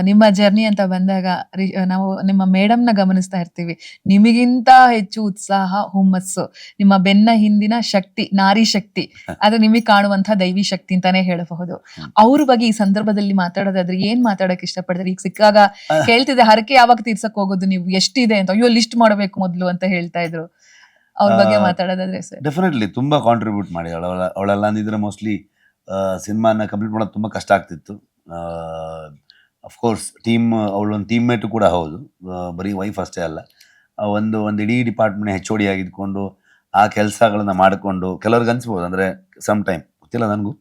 ನಿಮ್ಮ ಜರ್ನಿ ಅಂತ ಬಂದಾಗ ನಾವು ನಿಮ್ಮ ಮೇಡಮ್‌ನ ಗಮನಿಸ್ತಾ ಇರ್ತೀವಿ. ನಿಮಗಿಂತ ಹೆಚ್ಚು ಉತ್ಸಾಹ, ಹುಮ್ಮಸ್ಸು, ನಿಮ್ಮ ಬೆನ್ನ ಹಿಂದಿನ ಶಕ್ತಿ, ನಾರಿ ಶಕ್ತಿ, ಅದು ನಿಮಗೆ ಕಾಣುವಂತಹ ದೈವಿ ಶಕ್ತಿ ಅಂತಾನೆ ಹೇಳಬಹುದು. ಅವ್ರ ಬಗ್ಗೆ ಈ ಸಂದರ್ಭದಲ್ಲಿ ಮಾತಾಡೋದಾದ್ರೆ ಏನ್ ಮಾತಾಡಕ್ ಇಷ್ಟಪಡ್ತಾರೆ? ಈಗ ಸಿಕ್ಕಾಗ ಹೇಳ್ತಿದ್ದೆ, ಹರಕೆ ಯಾವಾಗ ತೀರ್ಸಕ್ ಹೋಗೋದು ನೀವು? ಎಷ್ಟಿದೆ ಅಂತ? ಅಯ್ಯೋ ಲಿಸ್ಟ್ ಮಾಡಬೇಕು ಮೊದ್ಲು ಅಂತ ಹೇಳ್ತಾ ಇದ್ರು. ಅವ್ರ ಬಗ್ಗೆ ಮಾತಾಡೋದಾದ್ರೆ ಸರ್. ಡೆಫಿನೆಟ್ಲಿ ತುಂಬಾ ಕಾಂಟ್ರಿಬ್ಯೂಟ್ ಮಾಡಿ ಅವಳೆಲ್ಲ ಅಂದಿದ್ರೆ ಮೋಸ್ಟ್ಲಿ ಸಿನಿಮಾನ ಕಂಪ್ಲೀಟ್ ಮಾಡೋದು ತುಂಬಾ ಕಷ್ಟ ಆಗ್ತಿತ್ತು. ಅಫ್ಕೋರ್ಸ್ ಅವಳೊಂದು ಟೀಮ್ ಮೇಟು ಕೂಡ ಹೌದು, ಬರೀ ವೈಫ್ ಅಷ್ಟೇ ಅಲ್ಲ. ಒಂದು ಇಡೀ ಡಿಪಾರ್ಟ್ಮೆಂಟ್ HOD ಆಗಿದ್ಕೊಂಡು ಆ ಕೆಲಸಗಳನ್ನ ಮಾಡಿಕೊಂಡು, ಕೆಲವ್ರಿಗೆ ಅನ್ಸ್ಬೋದು ಅಂದರೆ ಸಮ್ ಟೈಮ್ ಗೊತ್ತಿಲ್ಲ ನನಗೂ,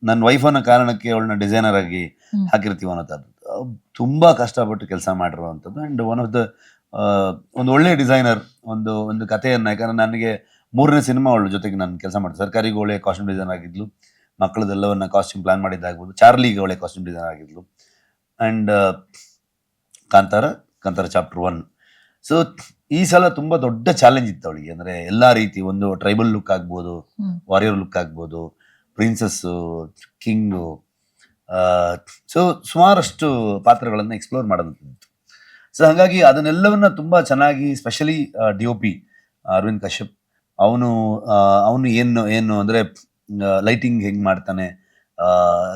ನನ್ನ ವೈಫ್ ಅನ್ನೋ ಕಾರಣಕ್ಕೆ ಅವಳನ್ನ ಡಿಸೈನರ್ ಆಗಿ ಹಾಕಿರ್ತೀವಿ ಅನ್ನೋ ಥರದ್ದು. ತುಂಬ ಕಷ್ಟಪಟ್ಟು ಕೆಲಸ ಮಾಡಿರುವಂಥದ್ದು. ಆ್ಯಂಡ್ ಒನ್ ಆಫ್ ದ ಒಂದು ಒಳ್ಳೆ ಡಿಸೈನರ್, ಒಂದು ಕಥೆಯನ್ನು, ಯಾಕಂದರೆ ನನಗೆ 3ನೇ ಸಿನಿಮಾ ಅವಳ ಜೊತೆಗೆ ನಾನು ಕೆಲಸ ಮಾಡಿದೆ. ಸರ್ಕಾರಿಗೆ ಒಳ್ಳೆ ಕಾಸ್ಟ್ಯೂಮ್ ಡಿಸೈನರ್ ಆಗಿದ್ಲು, ಮಕ್ಕಳದೆಲ್ಲವನ್ನ ಕಾಸ್ಟ್ಯೂಮ್ ಪ್ಲಾನ್ ಮಾಡಿದ್ದಾಗ್ಬೋದು, ಚಾರ್ಲಿಗೆ ಒಳ್ಳೆ ಕಾಸ್ಟ್ಯೂಮ್ ಡಿಸೈನರ್ ಆಗಿದ್ಲು, ಆ್ಯಂಡ್ ಕಾಂತಾರ ಚಾಪ್ಟರ್ 1. ಸೊ ಈ ಸಲ ತುಂಬ ದೊಡ್ಡ ಚಾಲೆಂಜ್ ಇತ್ತು ಅವಳಿಗೆ. ಅಂದರೆ ಎಲ್ಲ ರೀತಿ, ಒಂದು ಟ್ರೈಬಲ್ ಲುಕ್ ಆಗ್ಬೋದು, ವಾರಿಯರ್ ಲುಕ್ ಆಗ್ಬೋದು, ಪ್ರಿನ್ಸಸ್ಸು, ಕಿಂಗು, ಸೊ ಸುಮಾರಷ್ಟು ಪಾತ್ರಗಳನ್ನು ಎಕ್ಸ್ಪ್ಲೋರ್ ಮಾಡೋದಂತಿತ್ತು. ಸೊ ಹಾಗಾಗಿ ಅದನ್ನೆಲ್ಲವನ್ನ ತುಂಬ ಚೆನ್ನಾಗಿ, ಸ್ಪೆಷಲಿ DOP ಅರವಿಂದ್ ಕಶ್ಯಪ್, ಅವನು ಏನು ಅಂದರೆ ಲೈಟಿಂಗ್ ಹೆಂಗೆ ಮಾಡ್ತಾನೆ,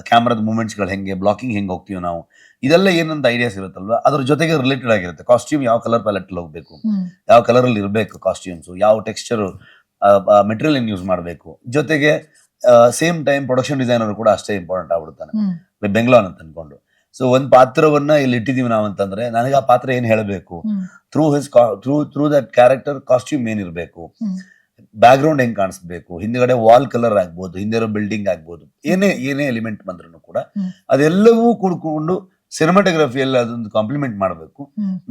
ಕ್ಯಾಮ್ರಾದ ಮೂಮೆಂಟ್ಸ್ಗಳು ಹೆಂಗೆ, ಬ್ಲಾಕಿಂಗ್ ಹೆಂಗೆ ಹೋಗ್ತೀವಿ ನಾವು, ಇದೆಲ್ಲ ಏನಂತ ಐಡಿಯಾಸ್ ಇರುತ್ತಲ್ವ, ಅದ್ರ ಜೊತೆಗೆ ರಿಲೇಟೆಡ್ ಆಗಿರುತ್ತೆ. ಕಾಸ್ಟ್ಯೂಮ್ ಯಾವ ಕಲರ್ ಪ್ಯಾಲೆಟಲ್ಲಿ ಹೋಗಬೇಕು, ಯಾವ ಕಲರಲ್ಲಿ ಇರಬೇಕು ಕಾಸ್ಟ್ಯೂಮ್ಸು, ಯಾವ ಟೆಕ್ಸ್ಚರು, ಮೆಟೀರಿಯಲ್ ಏನು ಯೂಸ್ ಮಾಡಬೇಕು, ಜೊತೆಗೆ ಸೇಮ್ ಟೈಮ್ ಪ್ರೊಡಕ್ಷನ್ ಡಿಸೈನರ್ ಕೂಡ ಅಷ್ಟೇ ಇಂಪಾರ್ಟೆಂಟ್ ಆಗ್ಬಿಡ್ತಾನೆ, ಬೆಂಗ್ಲೋನ್ ಅಂತ ಅನ್ಕೊಂಡು. ಸೊ ಒಂದು ಪಾತ್ರವನ್ನ ಇಲ್ಲಿ ಇಟ್ಟಿದ್ದೀವಿ ನಾವು ಅಂತಂದ್ರೆ, ನನಗೆ ಆ ಪಾತ್ರ ಏನು ಹೇಳಬೇಕು, ಥ್ರೂ ದಟ್ ಕ್ಯಾರೆಕ್ಟರ್ ಕಾಸ್ಟ್ಯೂಮ್ ಏನಿರಬೇಕು, ಬ್ಯಾಕ್ ಗ್ರೌಂಡ್ ಹೆಂಗ್ ಕಾಣಿಸ್ಬೇಕು, ಹಿಂದ್ಗಡೆ ವಾಲ್ ಕಲರ್ ಆಗ್ಬೋದು, ಹಿಂದೆ ಇರೋ ಬಿಲ್ಡಿಂಗ್ ಆಗ್ಬೋದು, ಏನೇ ಎಲಿಮೆಂಟ್ ಬಂದ್ರು ಕೂಡ ಅದೆಲ್ಲವೂ ಕೂಡ್ಕೊಂಡು ಸಿನಿಮಾಟೋಗ್ರಫಿಯಲ್ಲಿ ಅದೊಂದು ಕಾಂಪ್ಲಿಮೆಂಟ್ ಮಾಡಬೇಕು.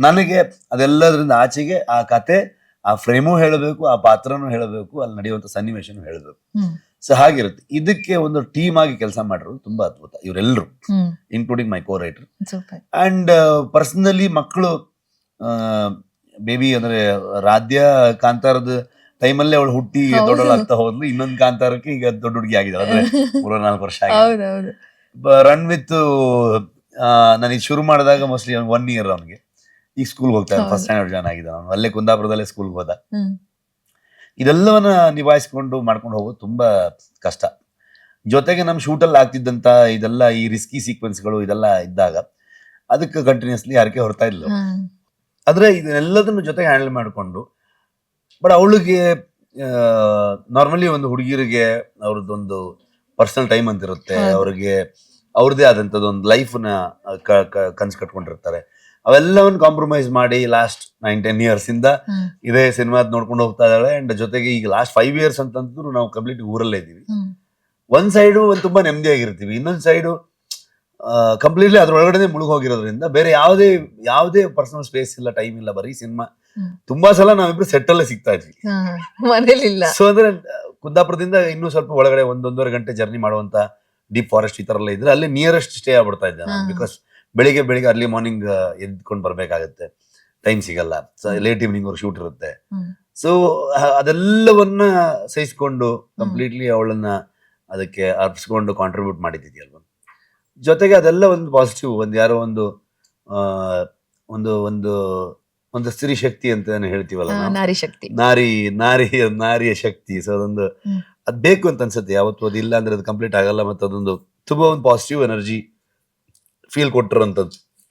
ನನಗೆ ಅದೆಲ್ಲದರಿಂದ ಆಚೆಗೆ ಆ ಕತೆ, ಆ ಫ್ರೇಮು ಹೇಳಬೇಕು, ಆ ಪಾತ್ರನೂ ಹೇಳಬೇಕು, ಅಲ್ಲಿ ನಡೆಯುವಂತ ಸನ್ನಿವೇಶನೂ ಹೇಳಬೇಕು. ಸೊ ಹಾಗಿರುತ್ತೆ. ಇದಕ್ಕೆ ಒಂದು ಟೀಮ್ ಆಗಿ ಕೆಲಸ ಮಾಡಿರೋದು ತುಂಬಾ ಅದ್ಭುತ ಇವರೆಲ್ಲರೂ, including my co writer. And personally ಮಕ್ಕಳು, ಬೇಬಿ ಅಂದ್ರೆ ರಾಧ್ಯ ಕಾಂತಾರದ ಟೈಮಲ್ಲೇ ಅವಳು ಹುಟ್ಟಿ ದೊಡ್ಡಳಾಗ್ತಾ ಹೋದ್ಲು, ಇನ್ನೊಂದು ಕಾಂತಾರಕ್ಕೆ ಈಗ ದೊಡ್ಡ ಹುಡುಗಿ ಆಗಿದೆ, ಅಂದ್ರೆ 3-4 ವರ್ಷ ಆಗಿದೆ. ರನ್ ವಿತ್ ನನಗೆ ಶುರು ಮಾಡಿದಾಗ ಮೋಸ್ಟ್ಲಿ 1 year ಅವನಿಗೆ. ಈಗ ಸ್ಕೂಲ್ಗೆ ಹೋಗ್ತಾ ಇದ್ದಾನೆ, ಫಸ್ಟ್ ಸ್ಟ್ಯಾಂಡರ್ಡ್ ಜಾಯ್ನ್ ಆಗಿದ್ದ ಅವನು, ಅಲ್ಲೇ ಕುಂದಾಪುರದಲ್ಲೇ ಸ್ಕೂಲ್ಗೆ ಹೋದ. ಇದೆಲ್ಲವನ್ನ ನಿಭಾಯಿಸ್ಕೊಂಡು ಮಾಡ್ಕೊಂಡು ಹೋಗೋದು ತುಂಬಾ ಕಷ್ಟ. ಜೊತೆಗೆ ನಮ್ಮ ಶೂಟಲ್ಲಿ ಆಗ್ತಿದ್ದಂತ ಇದೆಲ್ಲ, ಈ ರಿಸ್ಕಿ ಸೀಕ್ವೆನ್ಸ್ಗಳು ಇದೆಲ್ಲ ಇದ್ದಾಗ ಅದಕ್ಕೆ ಕಂಟಿನ್ಯೂಸ್ಲಿ ಹರಕೆ ಹೊರತಾ ಇದ್ಲು. ಆದ್ರೆ ಇದನ್ನೆಲ್ಲದನ್ನು ಜೊತೆಗೆ ಹ್ಯಾಂಡಲ್ ಮಾಡಿಕೊಂಡು, ಬಟ್ ಅವಳಿಗೆ ನಾರ್ಮಲಿ ಒಂದು ಹುಡುಗಿರಿಗೆ ಅವ್ರದ್ದೊಂದು ಪರ್ಸನಲ್ ಟೈಮ್ ಅಂತ ಇರುತ್ತೆ, ಅವ್ರಿಗೆ ಅವ್ರದ್ದೇ ಆದಂಥದ್ದು ಒಂದು ಲೈಫ್ನ ಕನ್ಸು ಕಟ್ಕೊಂಡಿರ್ತಾರೆ. ಅವೆಲ್ಲವನ್ನು ಕಾಂಪ್ರಮೈಸ್ ಮಾಡಿ ಲಾಸ್ಟ್ 9-10 years ಇಂದ ಇದೇ ಸಿನಿಮಾದ್ ನೋಡ್ಕೊಂಡು ಹೋಗ್ತಾ ಇದ್ದಾಳೆ. ಅಂಡ್ ಜೊತೆಗೆ ಈಗ ಲಾಸ್ಟ್ 5 years ಅಂತಂದ್ರು ನಾವು ಕಂಪ್ಲೀಟ್ ಊರಲ್ಲೇ ಇದ್ದೀವಿ. ಒಂದ್ ಸೈಡು ಒಂದು ತುಂಬಾ ನೆಮ್ಮದಿಯಾಗಿರ್ತೀವಿ, ಇನ್ನೊಂದ್ ಸೈಡು ಕಂಪ್ಲೀಟ್ಲಿ ಅದ್ರೊಳಗಡೆ ಮುಳುಗಿ ಹೋಗಿರೋದ್ರಿಂದ ಬೇರೆ ಯಾವುದೇ ಪರ್ಸನಲ್ ಸ್ಪೇಸ್ ಇಲ್ಲ, ಟೈಮ್ ಇಲ್ಲ, ಬರೀ ಸಿನಿಮಾ. ತುಂಬಾ ಸಲ ನಾವಿಬ್ರು ಸೆಟ್ ಅಲ್ಲೇ ಸಿಗ್ತಾ ಇದ್ವಿ, ಸೊ ಅಂದ್ರೆ ಕುಂದಾಪುರದಿಂದ ಇನ್ನೂ ಸ್ವಲ್ಪ ಒಳಗಡೆ 1-1.5 ಗಂಟೆ ಜರ್ನಿ ಮಾಡುವಂತ ಡೀಪ್ ಫಾರೆಸ್ಟ್ ಈ ತರ ಎಲ್ಲ ಇದ್ರೆ ಅಲ್ಲಿ ನಿಯರೆಸ್ಟ್ ಸ್ಟೇ ಆಗ್ಬಿಡ್ತಾ ಇದ್ದೆ ನಾನು. ಬಿಕಾಸ್ ಬೆಳಿಗ್ಗೆ ಅರ್ಲಿ ಮಾರ್ನಿಂಗ್ ಎದ್ಕೊಂಡು ಬರ್ಬೇಕಾಗತ್ತೆ, ಟೈಮ್ ಸಿಗಲ್ಲ. ಸೊ ಲೇಟ್ ಈವ್ನಿಂಗ್ ಅವ್ರು ಶೂಟ್ ಇರುತ್ತೆ. ಸೊ ಅದೆಲ್ಲವನ್ನ ಸಹಿಸ್ಕೊಂಡು ಕಂಪ್ಲೀಟ್ಲಿ ಅವಳನ್ನ ಅದಕ್ಕೆ ಅರ್ಪಿಸ್ಕೊಂಡು ಕಾಂಟ್ರಿಬ್ಯೂಟ್ ಮಾಡಿದ್ದಿದೆಯಲ್ವ. ಜೊತೆಗೆ ಅದೆಲ್ಲ ಒಂದು ಪಾಸಿಟಿವ್, ಯಾರೋ ಒಂದು ಸ್ತ್ರೀ ಶಕ್ತಿ ಅಂತ ಹೇಳ್ತೀವಲ್ಲ, ನಾರಿಯ ಶಕ್ತಿ. ಸೊ ಅದೊಂದು ಅದ್ ಬೇಕು ಅಂತ ಅನ್ಸುತ್ತೆ ಯಾವತ್ತು, ಅದಿಲ್ಲ ಅಂದ್ರೆ ಅದು ಕಂಪ್ಲೀಟ್ ಆಗಲ್ಲ. ಮತ್ತೆ ಅದೊಂದು ತುಂಬಾ ಒಂದು ಪಾಸಿಟಿವ್ ಎನರ್ಜಿ ಫೀಲ್ ಕೊಟ್ಟಿರೋಂಥದ್ದು.